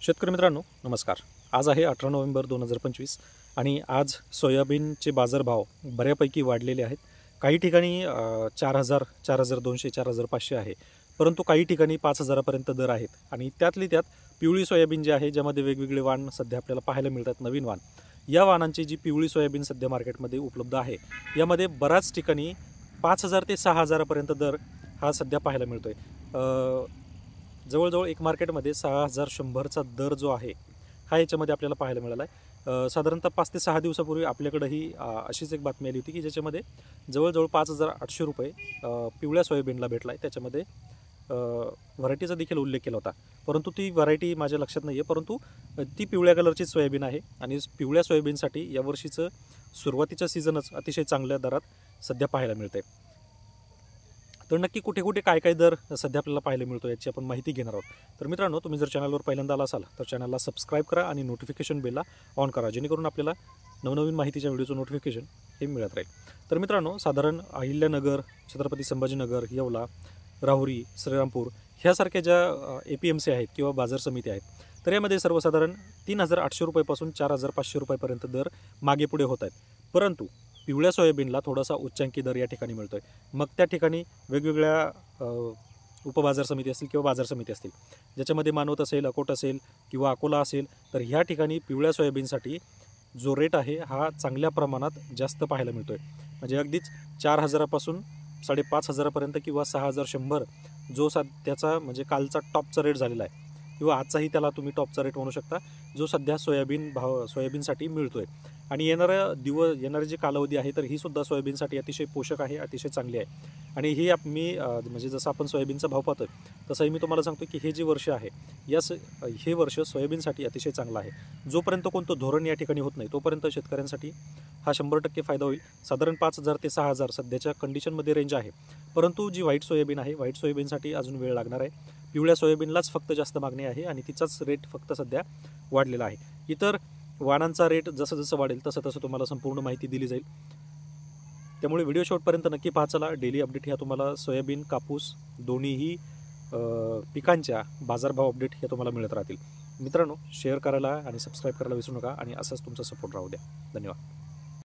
शेतकरी मित्रांनो नमस्कार। आज आहे 18 नोव्हेंबर 2025 आणि आज सोयाबीनचे बाजारभाव बऱ्यापैकी वाढलेले आहेत। काही ठिकाणी 4000, 4200, 4500 आहे, परंतु काही ठिकाणी 5000 पर्यंत दर आहेत। आणि त्यातली त्यात पिवळी सोयाबीन जी आहे, ज्यामध्ये वेगवेगळे वाण सध्या आपल्याला पाहायला मिळतात, नवीन वाण। या वाणांची जी पिवळी सोयाबीन सध्या मार्केटमध्ये उपलब्ध आहे, यामध्ये बऱ्याच ठिकाणी 5000 ते 6000 पर्यंत दर हा सध्या पाहायला मिळतोय। जवळजवळ एक मार्केटमध्ये 6100चा दर जो आहे हा याच्यामध्ये आपल्याला पाहायला मिळाला आहे। साधारणतः 5 ते 6 दिवसापूर्वी आपल्याकडेही अशीच एक बातमी आली होती की ज्याच्यामध्ये जवळजवळ 5800 रुपये पिवळ्या सोयाबीनला भेटला आहे। त्याच्यामध्ये व्हरायटीचा देखील उल्लेख केला होता, परंतु ती व्हरायटी माझ्या लक्षात नाही आहे, परंतु ती पिवळ्या कलरची सोयाबीन आहे। आणि पिवळ्या सोयाबीनसाठी यावर्षीचं सुरुवातीचं सीझनच अतिशय चांगल्या दरात सध्या पाहायला मिळते। तर नक्की कुठे कुठे काय काय दर सध्या आपल्याला पाहायला मिळतो याची आपण माहिती घेणार आहोत। तर मित्रांनो, तुम्ही जर चॅनलवर पहिल्यांदा आला असाल तर चॅनलला सबस्क्राईब करा आणि नोटिफिकेशन बेलला ऑन करा, जेणेकरून आपल्याला नवनवीन माहितीच्या व्हिडिओचं नोटिफिकेशन हे मिळत राहील। तर मित्रांनो, साधारण अहिल्यानगर, छत्रपती संभाजीनगर, येवला, राहुरी, श्रीरामपूर ह्यासारख्या ज्या APMC आहेत किंवा बाजार समिती आहेत, तर यामध्ये सर्वसाधारण 3800 रुपयापासून 4500 रुपयापर्यंत दर मागे पुढे होत आहेत। परंतु पिवळ्या सोयाबीनला थोडासा उच्चांकी दर या ठिकाणी मिळतोय। मग त्या ठिकाणी वेगवेगळ्या उपबाजार समिती असतील किंवा बाजार समिती असतील, ज्याच्यामध्ये मानवत असेल, अकोट असेल किंवा अकोला असेल, तर ह्या ठिकाणी पिवळ्या सोयाबीनसाठी जो रेट आहे हा चांगल्या प्रमाणात जास्त पाहायला मिळतोय। म्हणजे अगदीच 4000 पासून 5500 पर्यंत किंवा 6100 जो सध्याचा म्हणजे कालचा टॉपचा रेट झालेला आहे, किंवा आजचाही त्याला तुम्ही टॉपचा रेट म्हणू शकता, जो सध्या सोयाबीनसाठी मिळतोय। आणि येणारे जे कालावधी आहे, तर ही सुद्धा सोयाबीनसाठी अतिशय पोषक आहे, अतिशय चांगली आहे। आणि ही मी म्हणजे जसं आपण सोयाबीनचा भाव पाहतोय, तसंही मी तुम्हाला सांगतो की हे जे वर्ष आहे, हे वर्ष सोयाबीनसाठी अतिशय चांगलं आहे। जोपर्यंत कोणतं धोरण या ठिकाणी होत नाही, तोपर्यंत शेतकऱ्यांसाठी हा 100% फायदा होईल। साधारण 5000 ते 6000 सध्याच्या कंडिशनमध्ये रेंज आहे, परंतु जी व्हाईट सोयाबीन आहे, व्हाईट सोयाबीनसाठी अजून वेळ लागणार आहे। पिवळ्या सोयाबीनलाच फक्त जास्त मागणी आहे आणि तिचाच रेट फक्त सध्या वाढलेला आहे। इतर वाणांचा रेट जसं जसं वाढेल तसं तसं तुम्हाला संपूर्ण माहिती दिली जाईल। त्यामुळे व्हिडिओ शेवटपर्यंत नक्की पाहा। चला, डेली अपडेट ह्या तुम्हाला सोयाबीन, कापूस दोन्हीही पिकांच्या बाजारभाव अपडेट हे तुम्हाला मिळत राहतील। मित्रांनो, शेअर करायला आणि सबस्क्राईब करायला विसरू नका आणि असाच तुमचा सपोर्ट राहू द्या। धन्यवाद।